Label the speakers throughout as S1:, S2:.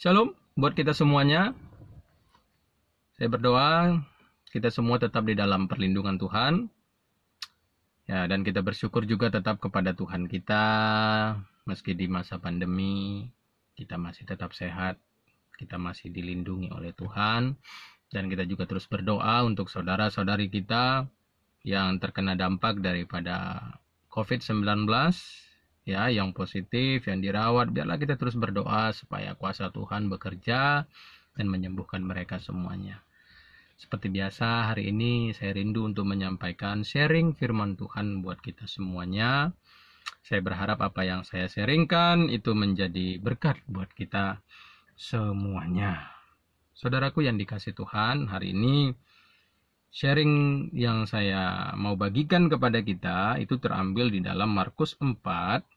S1: Shalom buat kita semuanya. Saya berdoa kita semua tetap di dalam perlindungan Tuhan. Ya, dan kita bersyukur juga tetap kepada Tuhan kita. Meski di masa pandemi, kita masih tetap sehat. Kita masih dilindungi oleh Tuhan. Dan kita juga terus berdoa untuk saudara-saudari kita yang terkena dampak daripada COVID-19. Ya, yang positif, yang dirawat, biarlah kita terus berdoa supaya kuasa Tuhan bekerja dan menyembuhkan mereka semuanya. Seperti biasa, hari ini saya rindu untuk menyampaikan sharing firman Tuhan buat kita semuanya. Saya berharap apa yang saya sharingkan itu menjadi berkat buat kita semuanya. Saudaraku yang dikasih Tuhan, hari ini sharing yang saya mau bagikan kepada kita itu terambil di dalam Markus 4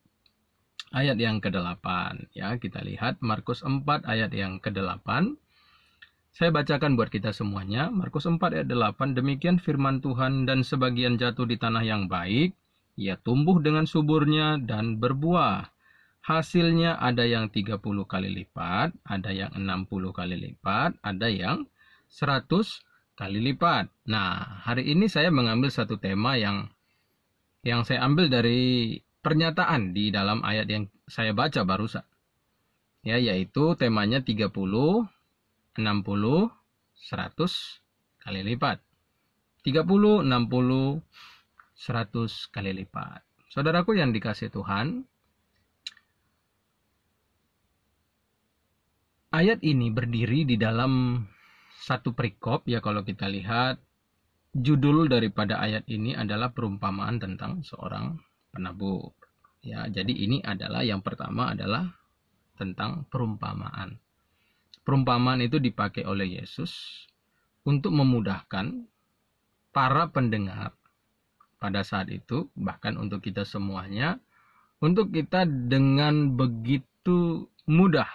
S1: ayat yang ke-8. Ya, kita lihat Markus 4 ayat yang ke-8. Saya bacakan buat kita semuanya. Markus 4 ayat 8. Demikian firman Tuhan, dan sebagian jatuh di tanah yang baik, ia tumbuh dengan suburnya dan berbuah. Hasilnya ada yang 30 kali lipat, ada yang 60 kali lipat, ada yang 100 kali lipat. Nah, hari ini saya mengambil satu tema yang saya ambil dari pernyataan di dalam ayat yang saya baca barusan. Ya, yaitu temanya 30, 60, 100 kali lipat. 30, 60, 100 kali lipat. Saudaraku yang dikasih Tuhan, ayat ini berdiri di dalam satu perikop. Ya, kalau kita lihat, judul daripada ayat ini adalah perumpamaan tentang seorang penabur. Ya, jadi ini adalah yang pertama adalah tentang perumpamaan. Perumpamaan itu dipakai oleh Yesus untuk memudahkan para pendengar pada saat itu, bahkan untuk kita semuanya, untuk kita dengan begitu mudah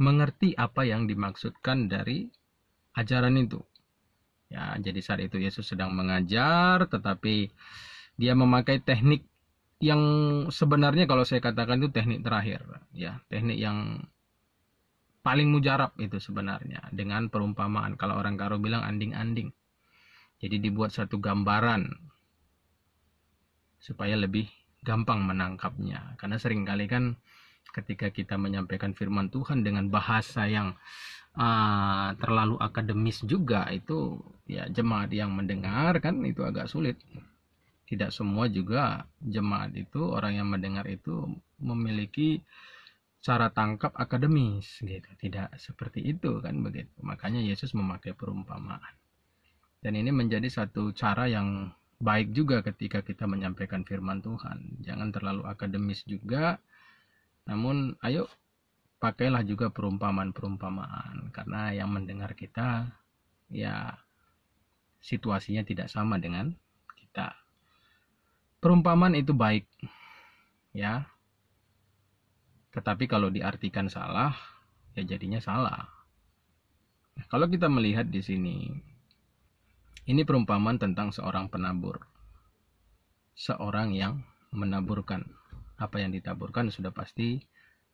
S1: mengerti apa yang dimaksudkan dari ajaran itu. Ya, jadi saat itu Yesus sedang mengajar, tetapi dia memakai teknik yang sebenarnya kalau saya katakan itu teknik terakhir, ya, teknik yang paling mujarab itu sebenarnya, dengan perumpamaan. Kalau orang Karo bilang anding-anding. Jadi dibuat satu gambaran supaya lebih gampang menangkapnya. Karena seringkali kan ketika kita menyampaikan firman Tuhan dengan bahasa yang terlalu akademis juga, itu ya jemaat yang mendengar kan itu agak sulit. Tidak semua juga jemaat itu, orang yang mendengar itu memiliki cara tangkap akademis gitu. Tidak seperti itu kan, begitu. Makanya Yesus memakai perumpamaan. Dan ini menjadi satu cara yang baik juga ketika kita menyampaikan firman Tuhan. Jangan terlalu akademis juga. Namun ayo pakailah juga perumpamaan-perumpamaan, karena yang mendengar kita ya situasinya tidak sama dengan kita. Perumpamaan itu baik ya. Tetapi kalau diartikan salah, ya jadinya salah. Nah, kalau kita melihat di sini, ini perumpamaan tentang seorang penabur. Seorang yang menaburkan. Apa yang ditaburkan sudah pasti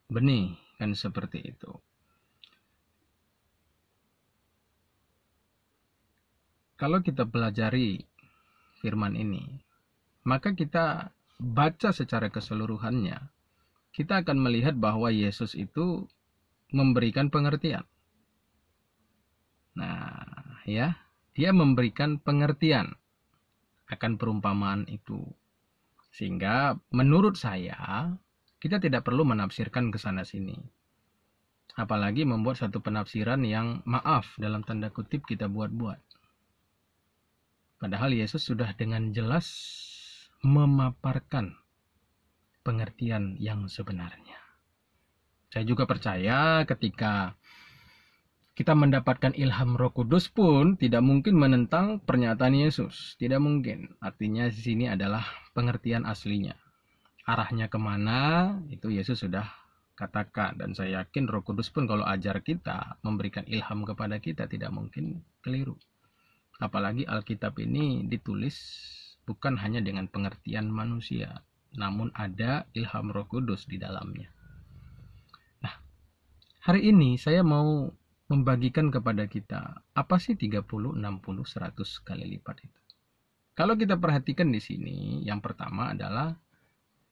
S1: benih, kan seperti itu. Kalau kita pelajari firman ini, maka kita baca secara keseluruhannya, kita akan melihat bahwa Yesus itu memberikan pengertian. Nah, ya, dia memberikan pengertian akan perumpamaan itu. Sehingga menurut saya, kita tidak perlu menafsirkan ke sana sini. Apalagi membuat satu penafsiran yang maaf dalam tanda kutip kita buat-buat. Padahal Yesus sudah dengan jelas memaparkan pengertian yang sebenarnya. Saya juga percaya ketika kita mendapatkan ilham Roh Kudus pun tidak mungkin menentang pernyataan Yesus. Tidak mungkin. Artinya di sini adalah pengertian aslinya. Arahnya kemana, itu Yesus sudah katakan. Dan saya yakin Roh Kudus pun kalau ajar kita, memberikan ilham kepada kita, tidak mungkin keliru. Apalagi Alkitab ini ditulis bukan hanya dengan pengertian manusia, namun ada ilham Roh Kudus di dalamnya. Nah, Hari ini saya mau membagikan kepada kita, apa sih 30, 60, 100 kali lipat itu? Kalau kita perhatikan di sini, yang pertama adalah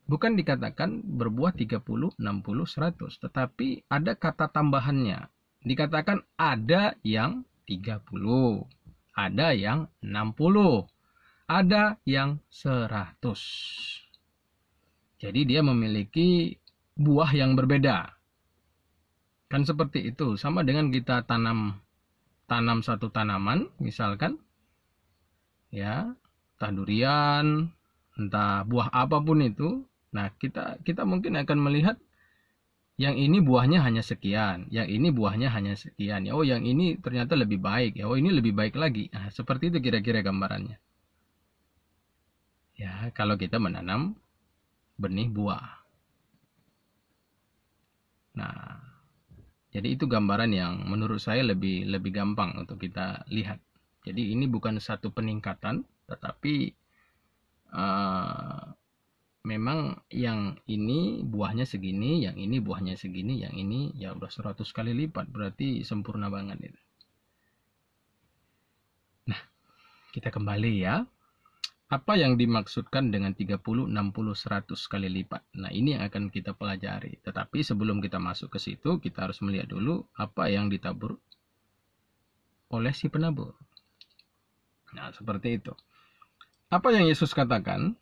S1: bukan dikatakan berbuah 30, 60, 100, tetapi ada kata tambahannya. Dikatakan ada yang 30, ada yang 60, ada yang 100. Jadi dia memiliki buah yang berbeda. Kan seperti itu, sama dengan kita tanam satu tanaman, misalkan ya, entah durian, entah buah apapun itu. Nah, kita mungkin akan melihat yang ini buahnya hanya sekian, yang ini buahnya hanya sekian. Ya, oh yang ini ternyata lebih baik. Ya, oh ini lebih baik lagi. Nah, seperti itu kira-kira gambarannya. Ya, kalau kita menanam benih buah. Nah, jadi itu gambaran yang menurut saya lebih gampang untuk kita lihat. Jadi ini bukan satu peningkatan, tetapi memang yang ini buahnya segini, yang ini buahnya segini, yang ini ya udah 100 kali lipat, berarti sempurna banget itu. Nah, kita kembali ya. Apa yang dimaksudkan dengan 30, 60, 100 kali lipat? Nah, ini yang akan kita pelajari. Tetapi sebelum kita masuk ke situ, kita harus melihat dulu apa yang ditabur oleh si penabur. Nah, seperti itu. Apa yang Yesus katakan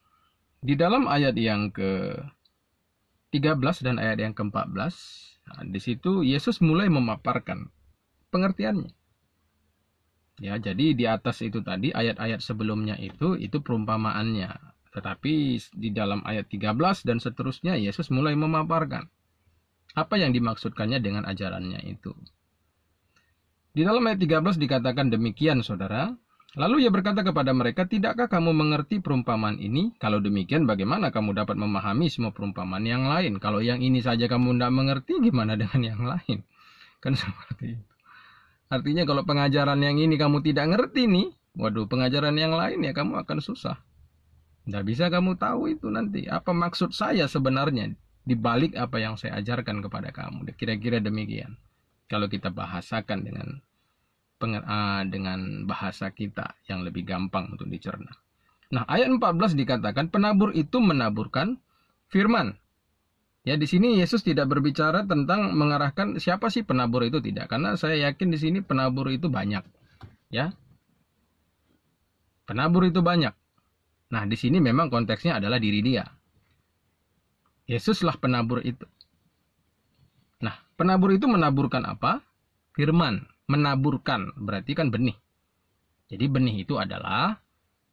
S1: di dalam ayat yang ke-13 dan ayat yang ke-14, nah, di situ Yesus mulai memaparkan pengertiannya. Ya, jadi di atas itu tadi ayat-ayat sebelumnya itu perumpamaannya. Tetapi di dalam ayat 13 dan seterusnya Yesus mulai memaparkan apa yang dimaksudkannya dengan ajarannya itu. Di dalam ayat 13 dikatakan demikian, saudara. Lalu ia berkata kepada mereka, tidakkah kamu mengerti perumpamaan ini? Kalau demikian, bagaimana kamu dapat memahami semua perumpamaan yang lain? Kalau yang ini saja kamu tidak mengerti, gimana dengan yang lain? Kan seperti itu. Artinya kalau pengajaran yang ini kamu tidak ngerti nih, waduh, pengajaran yang lain ya kamu akan susah. Tidak bisa kamu tahu itu nanti. Apa maksud saya sebenarnya di balik apa yang saya ajarkan kepada kamu? Kira-kira demikian. Kalau kita bahasakan dengan bahasa kita yang lebih gampang untuk dicerna. Nah, ayat 14 dikatakan penabur itu menaburkan firman. Ya, di sini Yesus tidak berbicara tentang mengarahkan siapa sih penabur itu, tidak. Karena saya yakin di sini penabur itu banyak. Ya. Penabur itu banyak. Nah, di sini memang konteksnya adalah diri dia. Yesuslah penabur itu. Nah, penabur itu menaburkan apa? Firman. Menaburkan berarti kan benih. Jadi benih itu adalah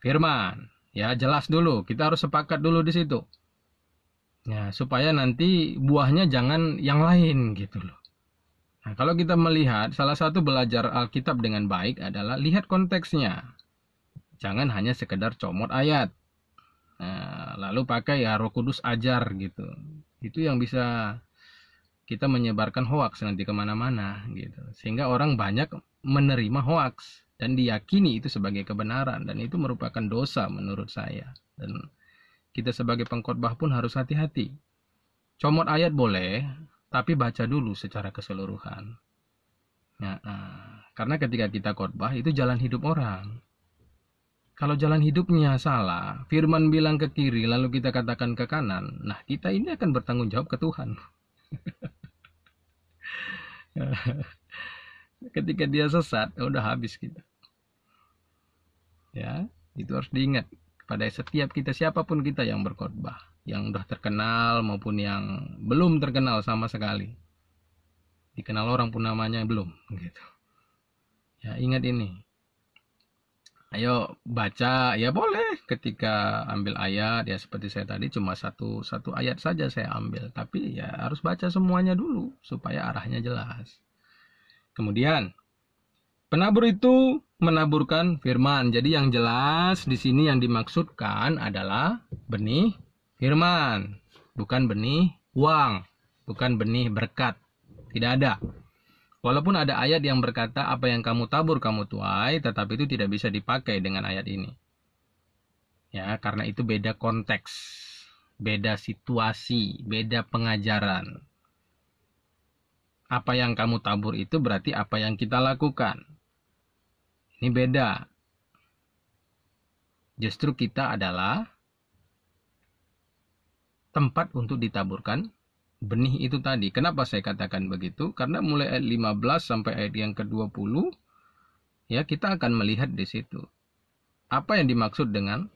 S1: firman. Ya, jelas dulu. Kita harus sepakat dulu di situ. Ya, supaya nanti buahnya jangan yang lain gitu loh. Nah, kalau kita melihat salah satu belajar Alkitab dengan baik adalah lihat konteksnya. Jangan hanya sekedar comot ayat. Nah, lalu pakai ya Roh Kudus ajar gitu. Itu yang bisa kita menyebarkan hoaks nanti kemana-mana gitu, sehingga orang banyak menerima hoaks dan diyakini itu sebagai kebenaran, dan itu merupakan dosa menurut saya. Dan kita sebagai pengkhotbah pun harus hati-hati. Comot ayat boleh, tapi baca dulu secara keseluruhan. Karena ketika kita khotbah itu jalan hidup orang. Kalau jalan hidupnya salah, firman bilang ke kiri lalu kita katakan ke kanan, nah kita ini akan bertanggung jawab ke Tuhan. Ketika dia sesat, udah habis kita. Ya, itu harus diingat pada setiap kita, siapapun kita yang berkhotbah, yang udah terkenal maupun yang belum terkenal sama sekali. Dikenal orang pun namanya belum, gitu. Ya, ingat ini. Ayo baca, ya boleh ketika ambil ayat, ya seperti saya tadi cuma satu ayat saja saya ambil, tapi ya harus baca semuanya dulu supaya arahnya jelas. Kemudian penabur itu menaburkan firman. Jadi yang jelas di sini yang dimaksudkan adalah benih firman, bukan benih uang, bukan benih berkat. Tidak ada. Walaupun ada ayat yang berkata apa yang kamu tabur kamu tuai, tetapi itu tidak bisa dipakai dengan ayat ini. Ya, karena itu beda konteks, beda situasi, beda pengajaran. Apa yang kamu tabur itu berarti apa yang kita lakukan. Ini beda. Justru kita adalah tempat untuk ditaburkan benih itu tadi. Kenapa saya katakan begitu? Karena mulai ayat 15 sampai ayat yang ke-20, ya kita akan melihat di situ. Apa yang dimaksud dengan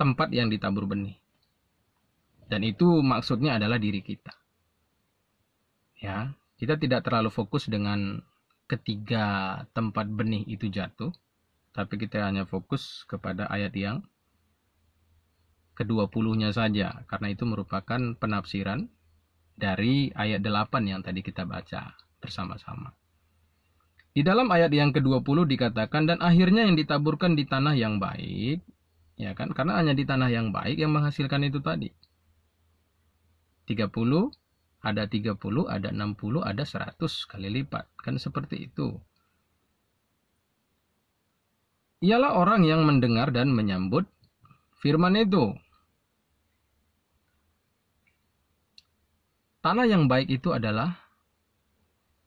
S1: tempat yang ditabur benih. Dan itu maksudnya adalah diri kita. Ya, kita tidak terlalu fokus dengan ketiga tempat benih itu jatuh, tapi kita hanya fokus kepada ayat yang ke-20-nya saja, karena itu merupakan penafsiran dari ayat 8 yang tadi kita baca bersama-sama. Di dalam ayat yang ke-20 dikatakan, dan akhirnya yang ditaburkan di tanah yang baik, ya kan? Karena hanya di tanah yang baik yang menghasilkan itu tadi. 30, ada 30, ada 60, ada 100 kali lipat. Kan seperti itu. Ialah orang yang mendengar dan menyambut firman itu. Tanah yang baik itu adalah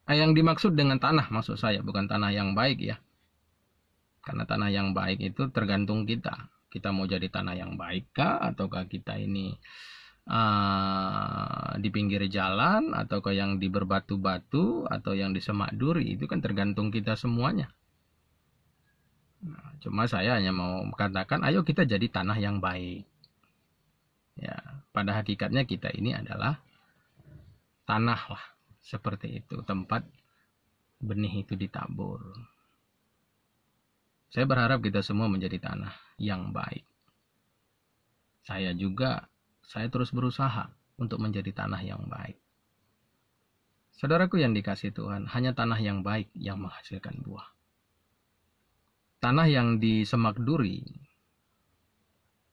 S1: yang dimaksud dengan tanah, maksud saya bukan tanah yang baik ya. Karena tanah yang baik itu tergantung kita. Kita mau jadi tanah yang baik kah, ataukah kita ini di pinggir jalan, ataukah yang di berbatu-batu, atau yang di semak duri, itu kan tergantung kita semuanya. Nah, cuma saya hanya mau katakan, ayo kita jadi tanah yang baik. Ya, pada hakikatnya kita ini adalah tanah lah, seperti itu, tempat benih itu ditabur. Saya berharap kita semua menjadi tanah yang baik. Saya terus berusaha untuk menjadi tanah yang baik. Saudaraku yang dikasihi Tuhan, hanya tanah yang baik yang menghasilkan buah. Tanah yang di semak duri,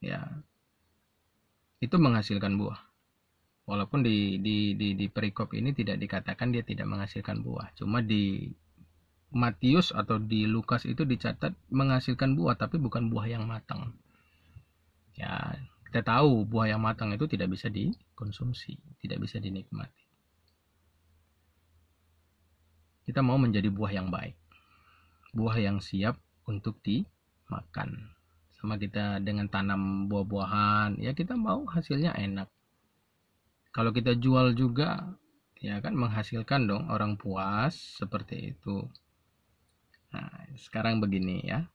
S1: ya, itu menghasilkan buah. Walaupun di perikop ini tidak dikatakan dia tidak menghasilkan buah. Cuma di Matius atau di Lukas itu dicatat menghasilkan buah, tapi bukan buah yang matang. Ya, kita tahu buah yang matang itu tidak bisa dikonsumsi, tidak bisa dinikmati. Kita mau menjadi buah yang baik, buah yang siap untuk dimakan. Sama kita dengan tanam buah-buahan, ya kita mau hasilnya enak. Kalau kita jual juga, ya kan menghasilkan dong, orang puas, seperti itu. Nah, sekarang begini ya.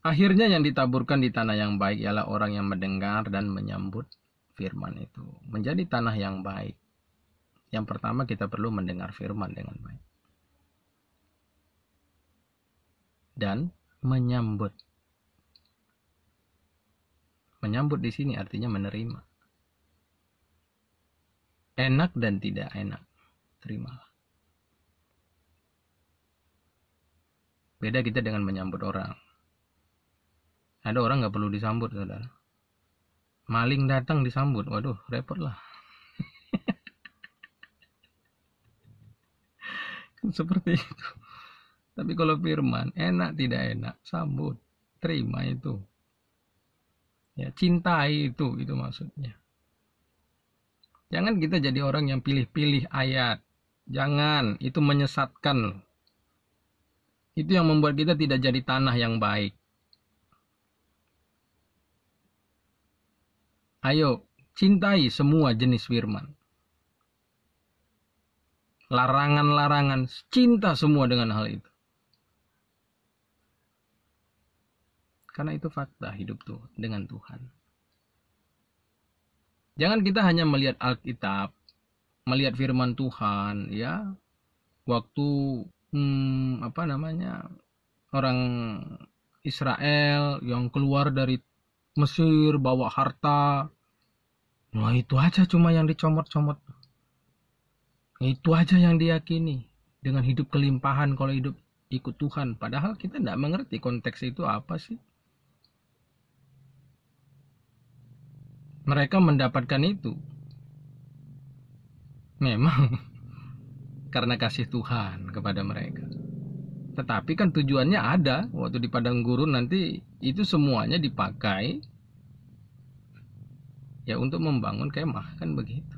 S1: Akhirnya yang ditaburkan di tanah yang baik ialah orang yang mendengar dan menyambut firman itu. Menjadi tanah yang baik. Yang pertama kita perlu mendengar firman dengan baik. Dan menyambut. Menyambut di sini artinya menerima. Enak dan tidak enak, terimalah. Beda kita dengan menyambut orang. Ada orang nggak perlu disambut, saudara. Maling datang disambut, waduh, repot lah. Seperti itu. Tapi kalau firman, enak tidak enak, sambut, terima itu. Ya, cintai itu maksudnya. Jangan kita jadi orang yang pilih-pilih ayat. Jangan, itu menyesatkan. Itu yang membuat kita tidak jadi tanah yang baik. Ayo, cintai semua jenis firman. Larangan-larangan, cinta semua dengan hal itu. Karena itu fakta hidup tuh dengan Tuhan. Jangan kita hanya melihat Alkitab, melihat firman Tuhan, ya. Waktu orang Israel yang keluar dari Mesir bawa harta, nah itu aja cuma yang dicomot-comot. Itu aja yang diyakini dengan hidup kelimpahan kalau hidup ikut Tuhan. Padahal kita tidak mengerti konteks itu apa sih. Mereka mendapatkan itu memang karena kasih Tuhan kepada mereka. Tetapi kan tujuannya ada. Waktu di padang gurun nanti itu semuanya dipakai ya untuk membangun kemah, kan begitu.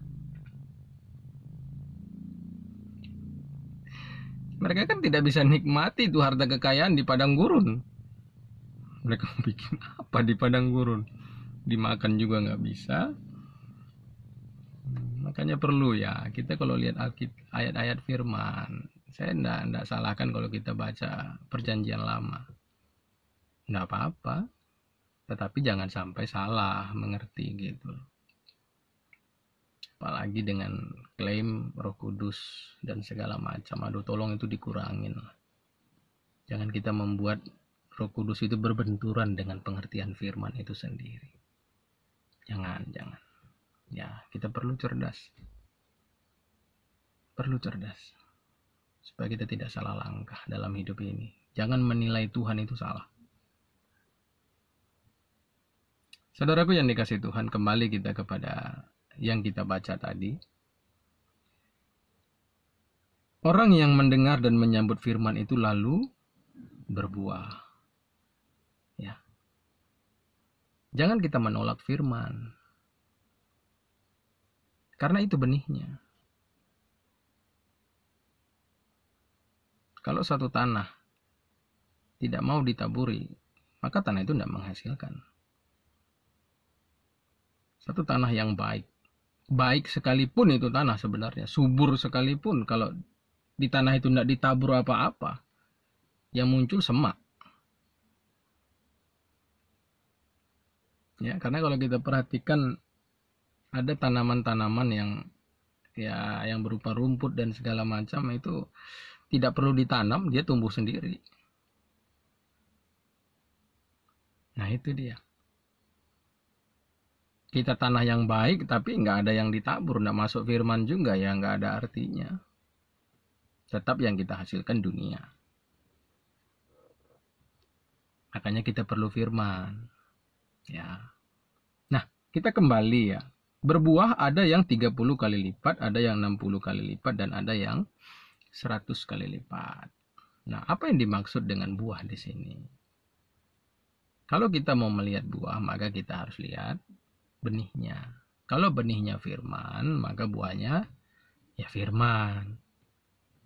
S1: Mereka kan tidak bisa nikmati itu harta kekayaan di padang gurun. Mereka bikin apa di padang gurun? Dimakan juga nggak bisa. Makanya perlu ya, kita kalau lihat ayat-ayat firman, saya enggak salahkan kalau kita baca perjanjian lama. Enggak apa-apa, tetapi jangan sampai salah mengerti gitu. Apalagi dengan klaim Roh Kudus dan segala macam. Aduh, tolong itu dikurangin. Jangan kita membuat Roh Kudus itu berbenturan dengan pengertian firman itu sendiri. Jangan. Ya, kita perlu cerdas. Supaya kita tidak salah langkah dalam hidup ini. Jangan menilai Tuhan itu salah. Saudaraku yang dikasih Tuhan, kembali kita kepada yang kita baca tadi. Orang yang mendengar dan menyambut firman itu lalu berbuah. Ya. Jangan kita menolak firman. Karena itu benihnya. Kalau satu tanah tidak mau ditaburi, maka tanah itu tidak menghasilkan. Satu tanah yang baik sekalipun itu tanah sebenarnya, subur sekalipun, kalau di tanah itu tidak ditabur apa-apa, yang muncul semak. Ya, karena kalau kita perhatikan ada tanaman-tanaman yang berupa rumput dan segala macam itu tidak perlu ditanam, dia tumbuh sendiri. Nah itu dia. Kita tanah yang baik tapi nggak ada yang ditabur, nggak masuk firman juga, ya nggak ada artinya. Tetap yang kita hasilkan dunia. Makanya kita perlu firman. Ya. Nah, kita kembali ya. Berbuah ada yang 30 kali lipat, ada yang 60 kali lipat, dan ada yang 100 kali lipat. Nah, apa yang dimaksud dengan buah di sini? Kalau kita mau melihat buah, maka kita harus lihat benihnya. Kalau benihnya firman, maka buahnya ya firman.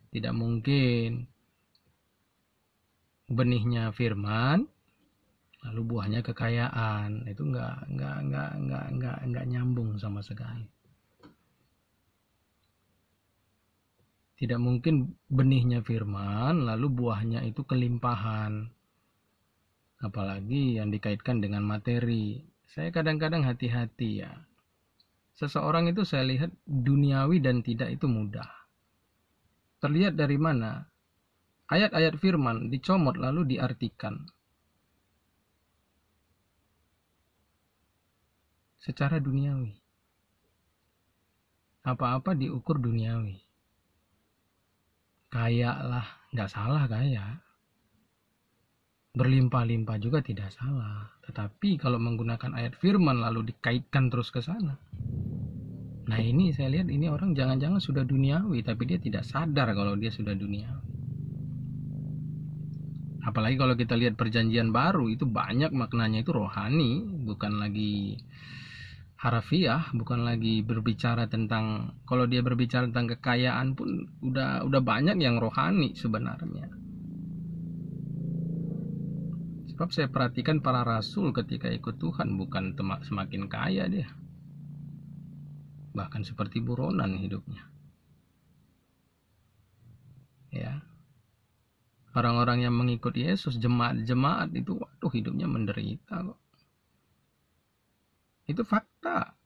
S1: Tidak mungkin benihnya firman lalu buahnya kekayaan. Itu enggak nyambung sama sekali. Tidak mungkin benihnya firman lalu buahnya itu kelimpahan. Apalagi yang dikaitkan dengan materi. Saya kadang-kadang hati-hati ya. Seseorang itu saya lihat duniawi dan tidak itu mudah. Terlihat dari mana? Ayat-ayat firman dicomot lalu diartikan secara duniawi. Apa-apa diukur duniawi. Kaya lah, nggak salah kaya. Berlimpah-limpah juga tidak salah. Tetapi kalau menggunakan ayat firman lalu dikaitkan terus ke sana. Nah ini saya lihat ini orang jangan-jangan sudah duniawi, tapi dia tidak sadar kalau dia sudah duniawi. Apalagi kalau kita lihat perjanjian baru, itu banyak maknanya itu rohani, bukan lagi harafiah, bukan lagi berbicara tentang, kalau dia berbicara tentang kekayaan pun udah banyak yang rohani sebenarnya. Sebab saya perhatikan para rasul ketika ikut Tuhan bukan semakin kaya dia. Bahkan seperti buronan hidupnya. Ya. Orang-orang yang mengikut Yesus, jemaat-jemaat itu waduh hidupnya menderita kok. Itu fakta.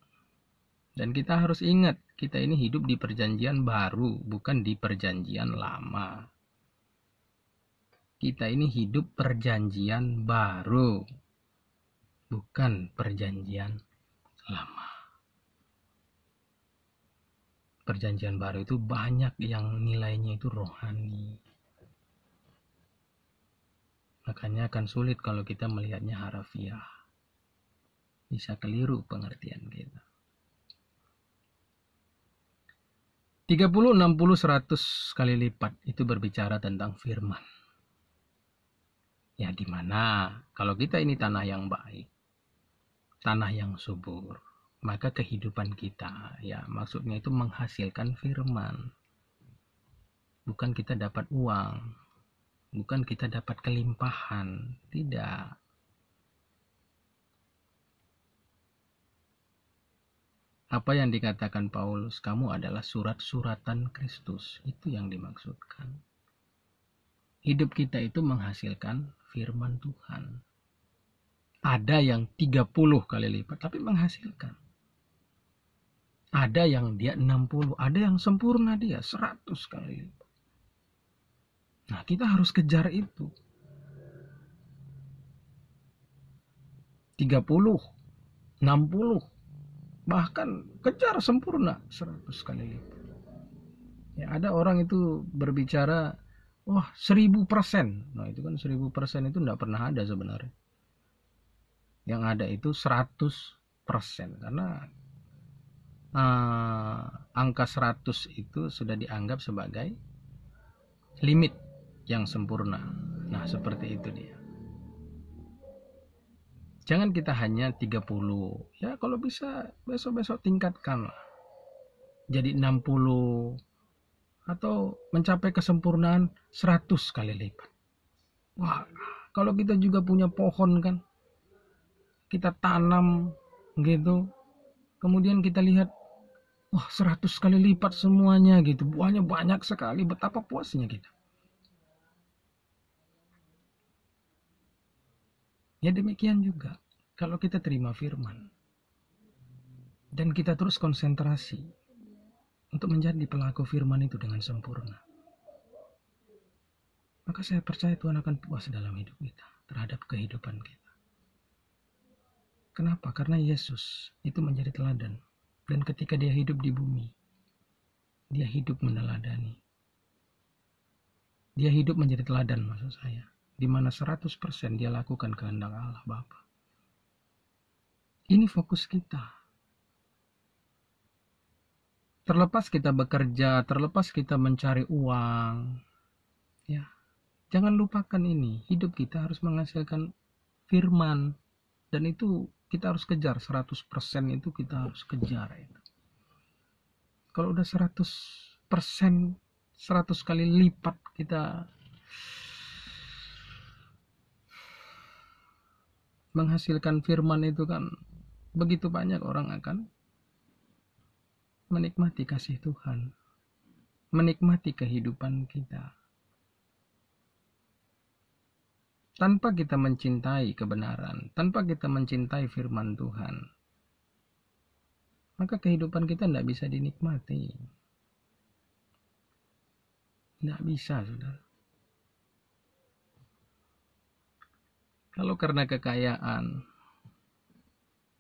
S1: Dan kita harus ingat, kita ini hidup di perjanjian baru, bukan di perjanjian lama. Kita ini hidup perjanjian baru, bukan perjanjian lama. Perjanjian baru itu banyak yang nilainya itu rohani. Makanya akan sulit kalau kita melihatnya harafiah. Bisa keliru pengertian kita. 30, 60, 100 kali lipat itu berbicara tentang firman. Ya di mana kalau kita ini tanah yang baik, tanah yang subur, maka kehidupan kita ya maksudnya itu menghasilkan firman. bukan kita dapat uang, bukan kita dapat kelimpahan, tidak. Apa yang dikatakan Paulus, kamu adalah surat-suratan Kristus, itu yang dimaksudkan. Hidup kita itu menghasilkan firman Tuhan. Ada yang 30 kali lipat, tapi menghasilkan. Ada yang dia 60, ada yang sempurna dia 100 kali lipat. Nah, kita harus kejar itu. 30, 60, bahkan kejar sempurna 100 kali lipat. Ya, ada orang itu berbicara, wah 1000%. Nah, itu kan 1000% itu tidak pernah ada sebenarnya. Yang ada itu 100%. Karena angka 100 itu sudah dianggap sebagai limit yang sempurna. Nah, seperti itu dia. Jangan kita hanya 30. Ya, kalau bisa besok-besok tingkatkan lah. Jadi 60 atau mencapai kesempurnaan 100 kali lipat. Wah, kalau kita juga punya pohon kan, kita tanam gitu, kemudian kita lihat, wah 100 kali lipat semuanya gitu, buahnya banyak sekali, betapa puasnya kita. Ya demikian juga kalau kita terima firman dan kita terus konsentrasi untuk menjadi pelaku firman itu dengan sempurna, maka saya percaya Tuhan akan puas dalam hidup kita, terhadap kehidupan kita. Kenapa? Karena Yesus itu menjadi teladan. Dan ketika dia hidup di bumi, dia hidup meneladani. Dia hidup menjadi teladan maksud saya. Di mana 100% dia lakukan kehendak Allah Bapa. Ini fokus kita. Terlepas kita bekerja, terlepas kita mencari uang, ya, jangan lupakan ini. Hidup kita harus menghasilkan firman. Dan itu kita harus kejar, 100% itu kita harus kejar. Kalau udah 100%, 100 kali lipat kita menghasilkan firman itu kan, begitu banyak orang akan menikmati kasih Tuhan, menikmati kehidupan kita. Tanpa kita mencintai kebenaran, tanpa kita mencintai firman Tuhan, maka kehidupan kita tidak bisa dinikmati. Tidak bisa, saudara. Kalau karena kekayaan,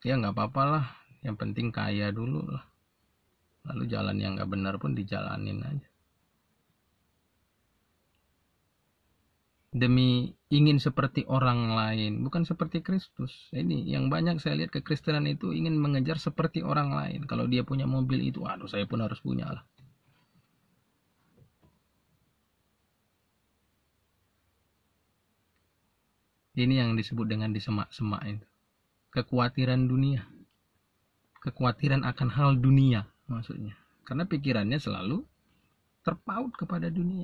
S1: ya nggak apa-apa lah. Yang penting kaya dulu lah. Lalu jalan yang nggak benar pun dijalanin aja. Demi ingin seperti orang lain, bukan seperti Kristus. Ini yang banyak saya lihat kekristenan itu ingin mengejar seperti orang lain. Kalau dia punya mobil itu, aduh saya pun harus punya lah. Ini yang disebut dengan disemak-semak itu. Kekhawatiran dunia. Kekhawatiran akan hal dunia maksudnya. Karena pikirannya selalu terpaut kepada dunia.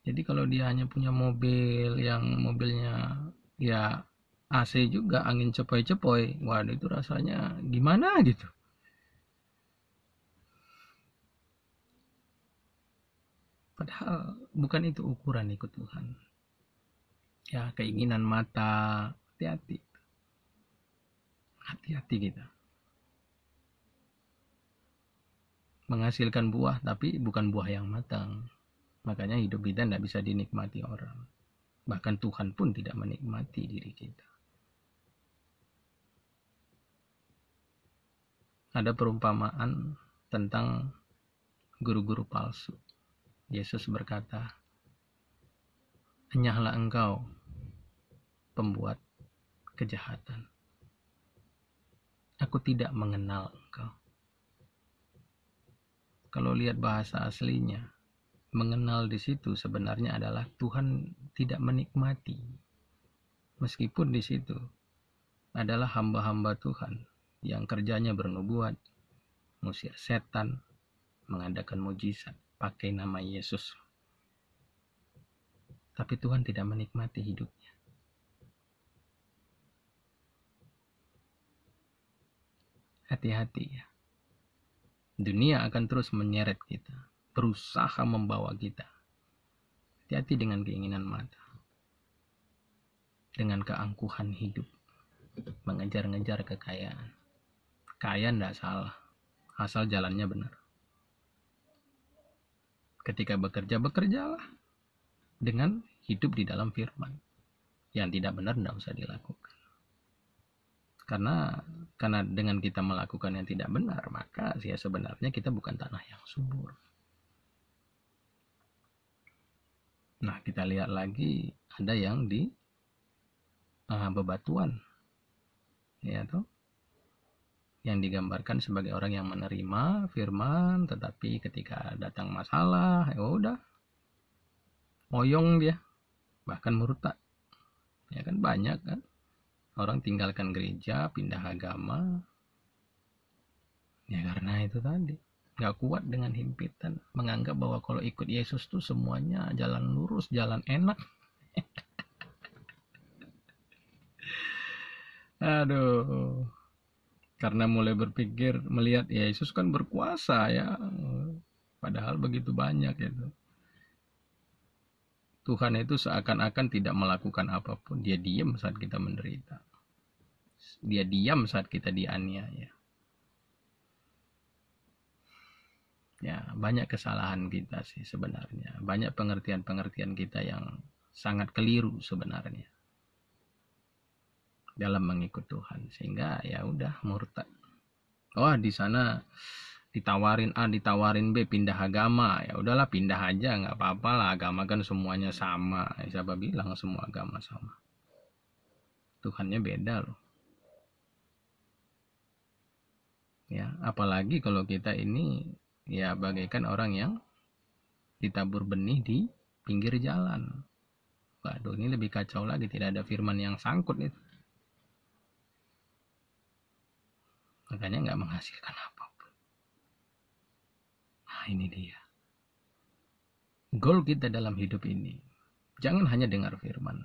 S1: Jadi kalau dia hanya punya mobil yang mobilnya ya AC juga, angin cepoi-cepoi, waduh itu rasanya gimana gitu. Padahal bukan itu ukuran ikut Tuhan. Ya, keinginan mata, hati-hati. Hati-hati kita. Menghasilkan buah, tapi bukan buah yang matang. Makanya hidup kita tidak bisa dinikmati orang. Bahkan Tuhan pun tidak menikmati diri kita. Ada perumpamaan tentang guru-guru palsu. Yesus berkata, "Enyahlah engkau, pembuat kejahatan. Aku tidak mengenal engkau." Kalau lihat bahasa aslinya, mengenal di situ sebenarnya adalah Tuhan tidak menikmati. Meskipun di situ adalah hamba-hamba Tuhan yang kerjanya bernubuat, ngusir setan, mengadakan mujizat pakai nama Yesus. Tapi Tuhan tidak menikmati hidupnya. Hati-hati ya. Dunia akan terus menyeret kita, berusaha membawa kita. Hati-hati dengan keinginan mata, dengan keangkuhan hidup, mengejar-ngejar kekayaan. Kaya tidak salah, asal jalannya benar. Ketika bekerja, bekerjalah dengan hidup di dalam firman. Yang tidak benar tidak usah dilakukan. Karena dengan kita melakukan yang tidak benar, maka ya sebenarnya kita bukan tanah yang subur. Nah, kita lihat lagi ada yang di bebatuan, ya toh, yang digambarkan sebagai orang yang menerima firman, tetapi ketika datang masalah, ya udah, oyong dia, bahkan murtad. Ya kan banyak kan. Orang tinggalkan gereja, pindah agama. Ya karena itu tadi. Gak kuat dengan himpitan. Menganggap bahwa kalau ikut Yesus tuh semuanya jalan lurus, jalan enak. Aduh. Karena mulai berpikir, melihat Yesus kan berkuasa ya. Padahal begitu banyak itu. Tuhan itu seakan-akan tidak melakukan apapun. Dia diam saat kita menderita. Dia diam saat kita dianiaya. Ya, banyak kesalahan kita sih sebenarnya. Banyak pengertian-pengertian kita yang sangat keliru sebenarnya dalam mengikut Tuhan. Sehingga ya udah murtad. Oh, di sana ditawarin A, ditawarin B, pindah agama. Ya udahlah, pindah aja, nggak apa-apa lah. Agama kan semuanya sama. Siapa bilang semua agama sama? Tuhannya beda loh. Ya, apalagi kalau kita ini ya bagaikan orang yang ditabur benih di pinggir jalan. Waduh, ini lebih kacau lagi, tidak ada firman yang sangkut itu. Makanya nggak menghasilkan apapun. Nah, ini dia. Goal kita dalam hidup ini, jangan hanya dengar firman.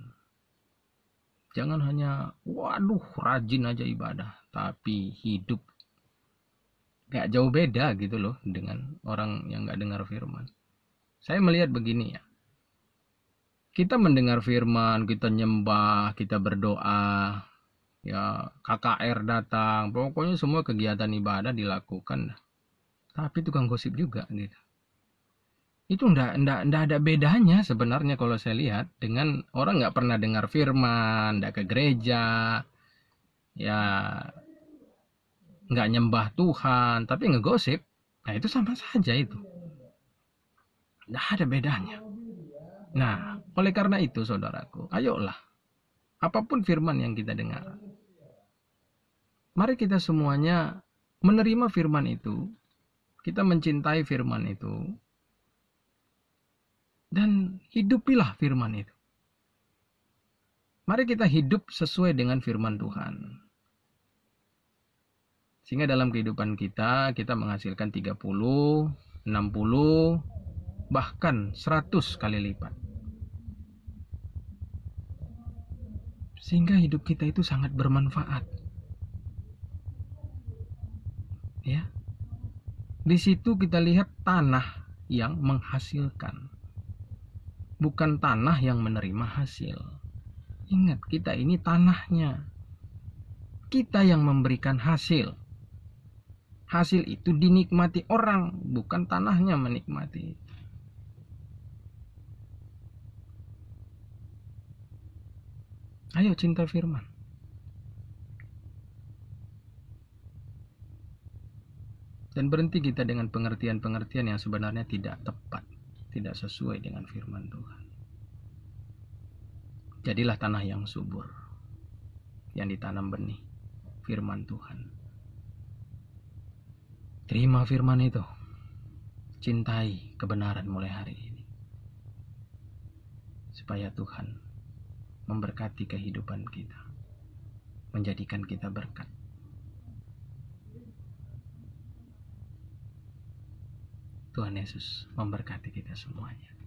S1: Jangan hanya, waduh, rajin aja ibadah. Tapi hidup gak jauh beda gitu loh dengan orang yang gak dengar firman. Saya melihat begini ya. Kita mendengar firman, kita nyembah, kita berdoa. Ya, KKR datang. Pokoknya semua kegiatan ibadah dilakukan. Tapi tukang gosip juga gitu. Itu ndak ada bedanya sebenarnya kalau saya lihat dengan orang nggak pernah dengar firman, ndak ke gereja, ya nggak nyembah Tuhan, tapi ngegosip. Nah itu sama saja itu, ndak ada bedanya. Nah oleh karena itu saudaraku, ayolah, apapun firman yang kita dengar, mari kita semuanya menerima firman itu, kita mencintai firman itu, dan hidupilah firman itu. Mari kita hidup sesuai dengan firman Tuhan. Sehingga dalam kehidupan kita menghasilkan 30, 60, bahkan 100 kali lipat. Sehingga hidup kita itu sangat bermanfaat. Ya. Di situ kita lihat tanah yang menghasilkan. Bukan tanah yang menerima hasil. Ingat, kita ini tanahnya. Kita yang memberikan hasil. Hasil itu dinikmati orang, bukan tanahnya menikmati. Ayo cinta firman. Dan berhenti kita dengan pengertian-pengertian yang sebenarnya tidak tepat, tidak sesuai dengan firman Tuhan. Jadilah tanah yang subur, yang ditanam benih firman Tuhan. Terima firman itu. Cintai kebenaran mulai hari ini. Supaya Tuhan memberkati kehidupan kita, menjadikan kita berkat. Tuhan Yesus memberkati kita semuanya.